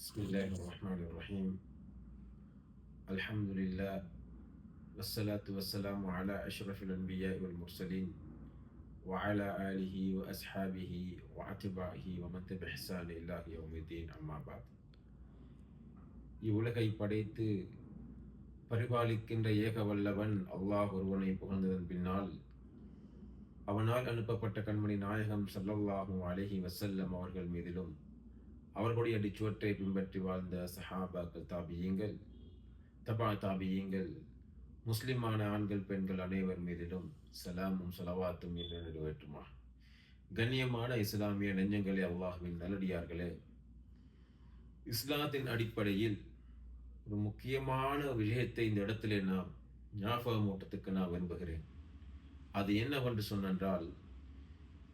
بسم الله الرحمن الرحيم. الحمد لله والصلاة والسلام على أشرف الأنبياء والمرسلين وعلى آله وأصحابه وأتباعه ومن تبع إحسان إلى يوم الدين. أما بعد. இவ்வுலகை படைத்து பரிபாலிக்கின்ற ஏக வல்லவன் அல்லாஹ் ஒருவனை புகழ்ந்ததன் பின்னால் அவனால் அனுப்பப்பட்ட கண்மணி நாயகம் ஸல்லல்லாஹு அலைஹி வஸல்லம் அவர்கள் மீதிலும் அவர்களுடைய அடிச்சுவற்றை பின்பற்றி வாழ்ந்த சஹாபாக்கள், தாபியீங்கள், தபா தாபியீங்கள், முஸ்லிமான ஆண்கள் பெண்கள் அனைவர் மீதிலும் சலாமும் சலவாத்தும் என்று நிறைவேற்றுமா. கண்ணியமான இஸ்லாமிய நெஞ்சங்களே, அல்லாஹ்வின் நல்லடியார்களே, இஸ்லாத்தின் அடிப்படையில் ஒரு முக்கியமான விஷயத்தை இந்த இடத்திலே நாம் ஞாபகமூட்டத்துக்கு நான் விரும்புகிறேன். அது என்னவென்று சொன்னால்,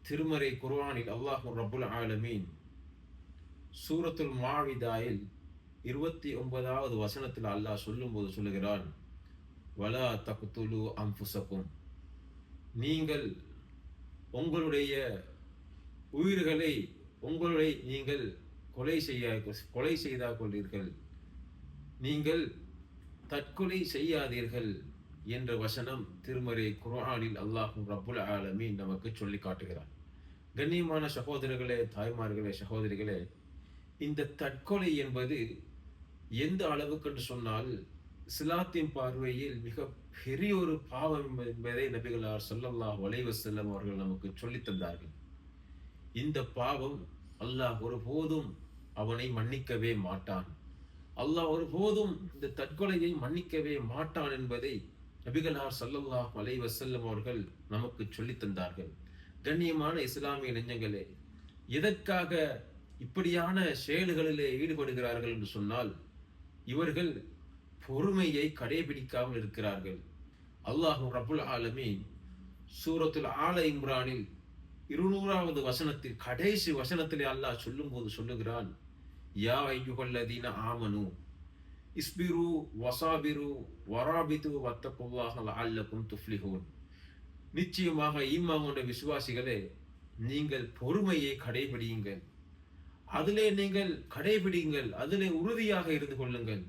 திருமறை குர்ஆனில் அல்லாஹ் ரப்புல் ஆலமீன் சூரத்துல் மாஇதாயில் 29வது வசனத்தில் அல்லாஹ் சொல்லும்போது சொல்லுகிறான், வலா தக்துலு அன்ஃபுஸக்கும், நீங்கள் உங்களுடைய உயிர்களை நீங்கள் கொலை செய்தா கொள்வீர்கள், நீங்கள் தற்கொலை செய்யாதீர்கள் என்ற வசனம் திருமறை குர்ஆனில் அல்லாஹ் ரப்புல் ஆலமீன் நமக்கு சொல்லி காட்டுகிறார். கண்ணியமான சகோதரர்களே, தாய்மார்களே, சகோதரிகளே, இந்த தற்கொலை என்பது எந்த அளவுக்கு என்று சொன்னால், இஸ்லாத்தின் பார்வையில் மிக பெரிய ஒரு பாவம் என்பதை நபிகளார் ஸல்லல்லாஹு அலைஹி வஸல்லம் அவர்கள் நமக்கு சொல்லித் தந்தார்கள். இந்த பாவம் அல்லாஹ் ஒருபோதும் அவனை மன்னிக்கவே மாட்டான். அல்லாஹ் ஒருபோதும் இந்த தற்கொலையை மன்னிக்கவே மாட்டான் என்பதை நபிகளார் ஸல்லல்லாஹு அலைஹி வஸல்லம் அவர்கள் நமக்கு சொல்லித் தந்தார்கள். கண்ணியமான இஸ்லாமிய நெஞ்சங்களே, எதற்காக இப்படியான செயல்களிலே ஈடுபடுகிறார்கள் என்று சொன்னால், இவர்கள் பொறுமையை கடைபிடிக்காமல் இருக்கிறார்கள். அல்லாஹ் ரப்புல் ஆலமீன் சூரத்துல் ஆல இம்ரானில் 200வது வசனத்தில் கடைசி வசனத்திலே அல்லாஹ் சொல்லும்போது சொல்லுகிறான், யா அய்யுஹல்லதீன ஆமனு இஸ்பிரு வஸாபிரு வராபிது வத்தகுல்லாஹ லஅல்லகும் துஃப்லிஹூன். நிச்சயமாக ஈமான் கொண்ட விசுவாசிகளே, நீங்கள் பொறுமையை கடைபிடியுங்கள், அதிலே நீங்கள் கடைபிடிங்கள், அதிலே உறுதியாக இருந்து கொள்ளுங்கள்.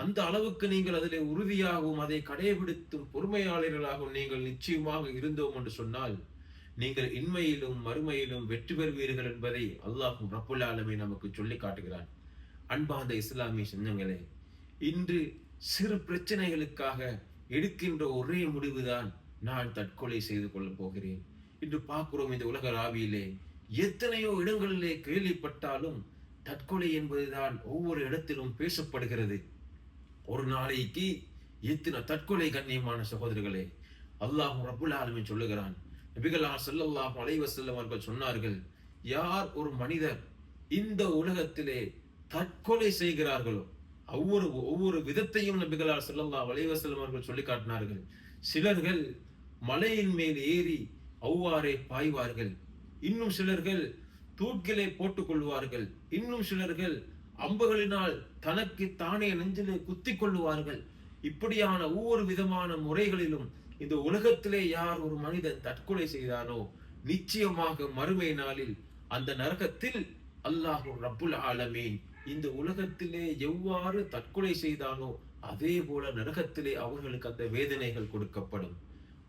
அந்த அளவுக்கு நீங்கள் அதிலே உறுதியாகவும் அதை கடைபிடித்தும் பொறுமையாளர்களாகவும் நீங்கள் நிச்சயமாக இருந்தோம் என்று சொன்னால், நீங்கள் இன்மையிலும் மறுமையிலும் வெற்றி பெறுவீர்கள் என்பதை அல்லாஹ் ரப்புல் ஆலமீன் நமக்கு சொல்லி காட்டுகிறான். அன்பார்ந்த இஸ்லாமிய சொந்தங்களே, இன்று சிறு பிரச்சனைகளுக்காக எடுக்கின்ற ஒரே முடிவுதான், நான் தற்கொலை செய்து கொள்ளப் போகிறேன். இன்று பார்க்கிறோம், இந்த உலக ராவியிலே எத்தனையோ இடங்களிலே கேள்விப்பட்டாலும் தற்கொலை என்பதுதான் ஒவ்வொரு இடத்திலும் பேசப்படுகிறது. ஒரு நாளைக்கு எத்தனை தற்கொலை! கண்ணியமான சகோதரர்களே, அல்லாஹ் ரப்புல் ஆலமீன் சொல்லுகிறான், நபிகளார் ஸல்லல்லாஹு அலைஹி வஸல்லம் அவர்கள் சொன்னார்கள், யார் ஒரு மனிதர் இந்த உலகத்திலே தற்கொலை செய்கிறார்களோ, ஒவ்வொரு விதத்தையும் நபிகளார் ஸல்லல்லாஹு அலைஹி வஸல்லம் அவர்கள் சொல்லி காட்டினார்கள். சிலர்கள் மலையின் மேல் ஏறி அவ்வாறே பாய்வார்கள், இன்னும் சிலர்கள் தூக்கிலே போட்டுக் கொள்வார்கள், இன்னும் சிலர்கள் அம்புகளினால் தனக்கு தானே நெஞ்சிலே குத்திக் கொள்ளுவார்கள். இப்படியான ஒவ்வொரு விதமான முறைகளிலும் இந்த உலகத்திலே யார் ஒரு மனிதன் தற்கொலை செய்தானோ, நிச்சயமாக மறுமை நாளில் அந்த நரகத்தில் அல்லாஹ் ரப்புல் ஆலமீன் இந்த உலகத்திலே எவ்வாறு தற்கொலை செய்தானோ அதே போல நரகத்திலே அவர்களுக்கு அந்த வேதனைகள் கொடுக்கப்படும்.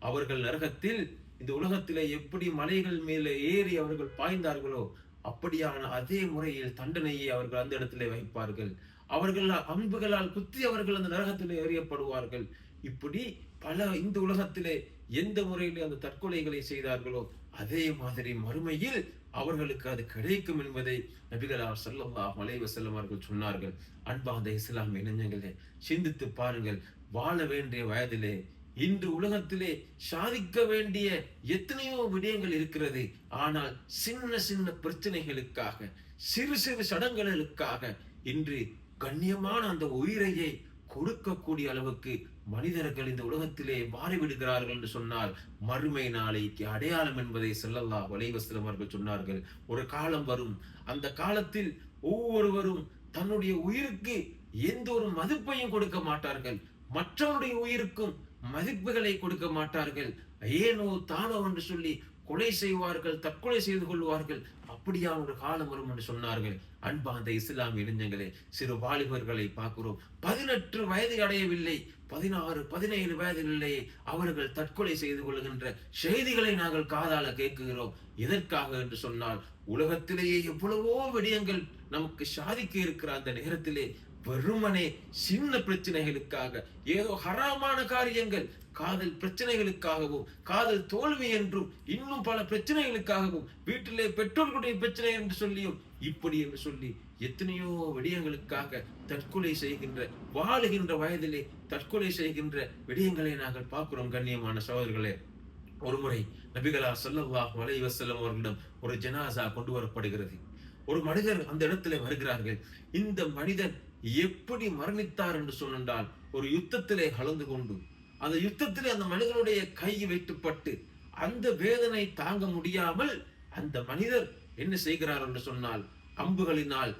அவர்கள் நரகத்தில் இந்த உலகத்திலே எப்படி மலைகள் மேலே ஏறி அவர்கள் பாய்ந்தார்களோ அப்படியான அதே முறையில் தண்டனையை அவர்கள் அந்த இடத்திலே வைப்பார்கள். அவர்கள் அம்புகளால் குத்தி அவர்கள் அந்த நரகத்திலே எறியப்படுவார்கள். இப்படி பல இந்த உலகத்திலே எந்த முறையிலே அந்த தற்கொலைகளை செய்தார்களோ அதே மாதிரி மறுமையில் அவர்களுக்கு அது கிடைக்கும் என்பதை நபிகளார் ஸல்லல்லாஹு அலைஹி வஸல்லம் அவர்கள் சொன்னார்கள். அன்பார்ந்த இஸ்லாமிய நெஞ்சங்களே, சிந்தித்து பாருங்கள். வாழ வேண்டிய வயதிலே இன்று உலகத்திலே சாதிக்க வேண்டிய எத்தனையோ விடயங்கள் இருக்கிறது. ஆனால் சின்ன சின்ன பிரச்சனைகளுக்காக, சிறு சிறு சடங்குகளுக்காக இன்று கண்ணியமான அந்த உயிரையை கொடுக்கக்கூடிய அளவுக்கு மனிதர்கள் இந்த உலகத்திலே மாறிவிடுகிறார்கள் என்று சொன்னால், மறுமை நாளைக்கு அடையாளம் என்பதை ஸல்லல்லாஹு அலைஹி வஸல்லம் அவர்கள் சொன்னார்கள். ஒரு காலம் வரும், அந்த காலத்தில் ஒவ்வொருவரும் தன்னுடைய உயிருக்கு எந்த ஒரு மதிப்பையும் கொடுக்க மாட்டார்கள், மற்றவருடைய உயிருக்கும் மதிப்புகளை கொடுக்க மாட்டார்கள். ஏனோ தானோ என்று சொல்லி கொலை செய்வார்கள், தற்கொலை செய்து கொள்வார்கள். அப்படியான ஒரு காலம் வரும் என்று சொன்னார்கள். அன்பார்ந்த இஸ்லாமிய இளைஞர்களே, சிறு வாலிபர்களை பார்க்கிறோம். 18 வயது அடையவில்லை, 16, 17 வயதிலேயே அவர்கள் தற்கொலை செய்து கொள்கின்ற செய்திகளை நாங்கள் காதால கேட்கிறோம். எதற்காக என்று சொன்னால், உலகத்திலேயே எவ்வளவோ விடயங்கள் நமக்கு சாதிக்க இருக்கிற அந்த நேரத்திலே வெறுமனே சின்ன பிரச்சனைகளுக்காக, ஏதோ ஹராமான காரியங்கள், காதல் பிரச்சனைகளுக்காகவும், காதல் தோல்வி என்றும், இன்னும் பல பிரச்சனைகளுக்காகவும், வீட்டிலே பெற்றோர்களுடைய பிரச்சனை என்று சொல்லியும், இப்படி என்று சொல்லி எத்தனையோ விடயங்களுக்காக தற்கொலை செய்கின்ற, வாழுகின்ற வயதிலே தற்கொலை செய்கின்ற விடயங்களை நாங்கள் பார்க்கிறோம். கண்ணியமான சகோதரர்களே, ஒருமுறை நபிகளார் ஸல்லல்லாஹு அலைஹி வஸல்லம் அவர்களிடம் ஒரு ஜனாசா கொண்டு வரப்படுகிறது. ஒரு மனிதர் அந்த இடத்திலே வருகிறார்கள். இந்த மனிதர் எப்படி மரணித்தார் என்று சொன்னால், ஒரு யுத்தத்திலே கலந்து கொண்டு, அந்த யுத்தத்திலே அந்த மனிதனுடைய கை வெட்டுப்பட்டு, அந்த வேதனை தாங்க முடியாமல் அந்த மனிதர் என்ன செய்கிறார் என்று சொன்னால், அம்புகளினால்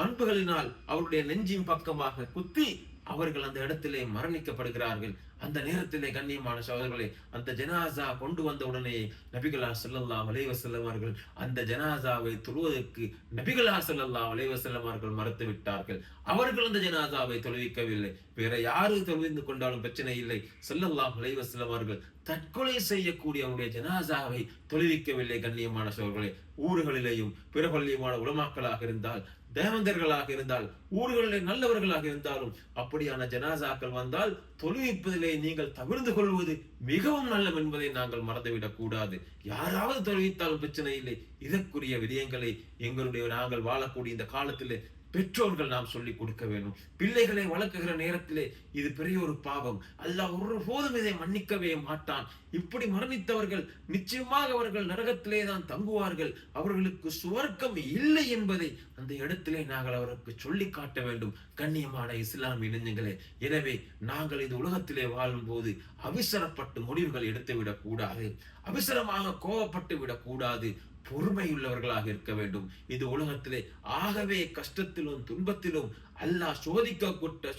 அன்புகளினால் அவருடைய நெஞ்சின் பக்கமாக குத்தி அவர்கள் அந்த இடத்திலே மரணிக்கப்படுகிறார்கள். அந்த நேரத்திலே கண்ணியமான சகோதரர்களே, அந்த ஜனாசா கொண்டு வந்த உடனே நபிகளார் ஸல்லல்லாஹு அலைஹி வஸல்லம் அவர்கள் அந்த ஜனாசாவை தொழுவதற்கு நபிகளார் ஸல்லல்லாஹு அலைஹி வஸல்லம் அவர்கள் மறுத்து விட்டார்கள். அவர்கள் அந்த ஜனாசாவை தொழுவிக்கவில்லை. வேற யாரு தொழுவிந்து கொண்டாலும் பிரச்சனை இல்லை. ஸல்லல்லாஹு அலைஹி வஸல்லம் அவர்கள் தற்கொலை செய்யக்கூடிய அவருடைய ஜனாசாவை தொழுவிக்கவில்லை. கண்ணியமான சகோதரர்களே, ஊர்களிலேயும் பிரபல்யமான உலமாக்களாக இருந்தால், தேவந்தர்களாக இருந்தால், ஊர்களில் நல்லவர்களாக இருந்தாலும் அப்படியான ஜனாசாக்கள் வந்தால் தொழுவிப்பதிலே நீங்கள் தவிர்த்து கொள்வது மிகவும் நல்லம் என்பதை நாங்கள் மறந்துவிடக் கூடாது. யாராவது தொழுவித்தாலும் பிரச்சனை இல்லை. இதற்குரிய விடயங்களை நாங்கள் வாழக்கூடிய இந்த காலத்திலே பெற்றோர்கள் நாம் சொல்லிக் கொடுக்க வேண்டும். பிள்ளைகளை வளர்க்குகிற நேரத்திலே இது பெரிய ஒரு பாவம். அல்லாஹ் ஒருபோதும் இதை மன்னிக்கவே மாட்டான். இப்படி மரணித்தவர்கள் நிச்சயமாக அவர்கள் நரகத்திலே தான் தங்குவார்கள். அவர்களுக்கு சுவர்க்கம் இல்லை என்பதை அந்த இடத்திலே நாங்கள் அவருக்கு சொல்லி காட்ட வேண்டும். கண்ணியமான இஸ்லாமிய இளைஞர்களே, எனவே நாங்கள் இந்த உலகத்திலே வாழும் போது அவசரப்பட்டு முடிவுகள் எடுத்துவிடக் கூடாது. அவசரமாக கோபப்பட்டு விடக்கூடாது. பொறுமையுள்ளவர்களாக இருக்க வேண்டும். இது உலகத்திலே ஆகவே கஷ்டத்திலும் துன்பத்திலும் அல்லாஹ்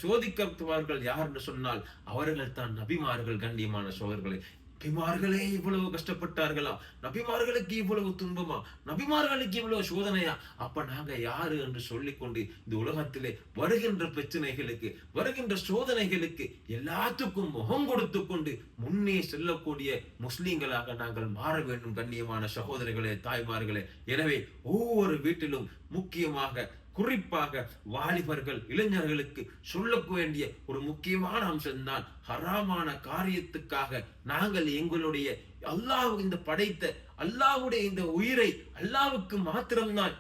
சோதிக்கப்படுவார்கள் யார் என்று சொன்னால் அவர்கள் தான் நபிமார்கள். கண்ணியமான சோதர்களே, நபிமார்களே இவ்வளவு கஷ்டப்பட்டார்களா? நபிமார்களுக்கு இவ்வளவு துன்பமா? நபிமார்களுக்கு இவ்வளவு சோதனையா? அப்ப நாங்க யாரு என்று சொல்லிக்கொண்டு இந்த உலகத்திலே வருகின்ற பிரச்சனைகளுக்கு, வருகின்ற சோதனைகளுக்கு எல்லாத்துக்கும் முகம் கொடுத்து கொண்டு முன்னே செல்லக்கூடிய முஸ்லிம்களாக நாங்கள் மாற வேண்டும். கண்ணியமான சகோதரர்களே, தாய்மார்களே, எனவே ஒவ்வொரு வீட்டிலும் முக்கியமாக குறிப்பாக வாலிபர்கள், இளைஞர்களுக்கு சொல்ல வேண்டிய ஒரு முக்கியமான அம்சம்தான், ஹராமான காரியத்துக்காக நாங்கள் எங்களுடைய அல்லாஹ் இந்த படைத்த அல்லாஹ்வுடைய இந்த உயிரை, அல்லாஹ்வுக்கு மாத்திரம்தான்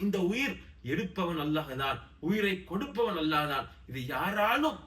இந்த உயிர் எடுப்பவன் அல்லாஹ் தான், உயிரை கொடுப்பவன் அல்லாஹ் தான். இது யாராலும்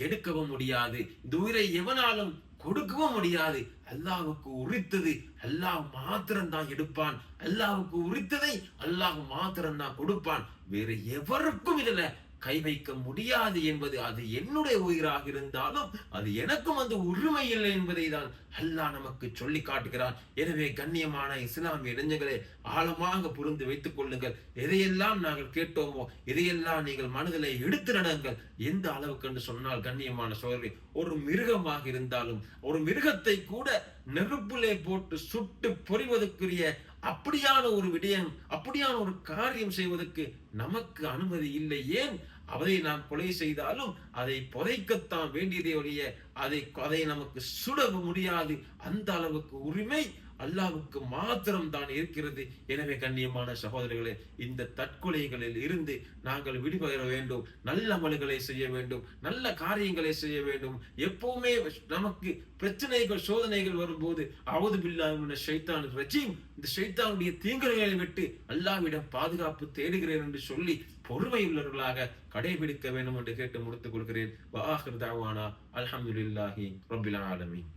எடுக்கவும் முடியாது. இந்த உயிரை எவனாலும் கொடுக்கவும் முடியாது. அல்லாஹ்வுக்கு உரித்தது அல்லாஹ் மாத்திரம் தான் எடுப்பான். அல்லாஹ்வுக்கு உரித்ததை அல்லாஹ் மாத்திரம் தான் கொடுப்பான். வேற எவருக்கும் இதுல கை வைக்க முடியாது என்பது, அது என்னுடைய உயிராக இருந்தாலும் அது எனக்கும் அந்த உரிமை இல்லை என்பதை தான் அல்லாஹ் நமக்கு சொல்லி காட்டுகிறான். எனவே கண்ணியமான இஸ்லாமிய இளைஞர்களே, ஆழமாக புரிந்து வைத்துக் கொள்ளுங்கள். எதையெல்லாம் நாங்கள் கேட்டோமோ எதையெல்லாம் நீங்கள் மனதிலே எடுத்து நடங்கள். எந்த அளவுக்கு என்று சொன்னால், கண்ணியமான சோதரி, ஒரு மிருகமாக இருந்தாலும் ஒரு மிருகத்தை கூட நெருப்பிலே போட்டு சுட்டு பொறிவதற்குரிய அப்படியான ஒரு விடயம், அப்படியான ஒரு காரியம் செய்வதற்கு நமக்கு அனுமதி இல்லை. ஏன்? அதை நாம் கொலை செய்தாலும் அதை புதைக்கத்தான் வேண்டியதே ஒழிய அதை நமக்கு சுட முடியாது. அந்த அளவுக்கு உரிமை அல்லாஹ்வுக்கு மாத்திரம் தான் இருக்கிறது. எனவே கண்ணியமான சகோதரர்களே, இந்த தற்கொலைகளில் இருந்து நாங்கள் விடுபெற வேண்டும். நல்ல அமல்களை செய்ய வேண்டும், நல்ல காரியங்களை செய்ய வேண்டும். எப்பவுமே நமக்கு பிரச்சனைகள், சோதனைகள் வரும்போது அவுது பில்லாஹி மினஷ் ஷைத்தானிர் ரஜீம், இந்த ஷைத்தானுடைய தீங்குகளை விட்டு அல்லாஹ்விடம் பாதுகாப்பு தேடுகிறேன் என்று சொல்லி பொறுமையுள்ளவர்களாக கடைபிடிக்க வேண்டும் என்று கேட்டு முடித்துக் கொள்கிறேன். வ ஆகிர் தஅவானா அல்ஹம்துலில்லாஹி ரப்பில் ஆலமீன்.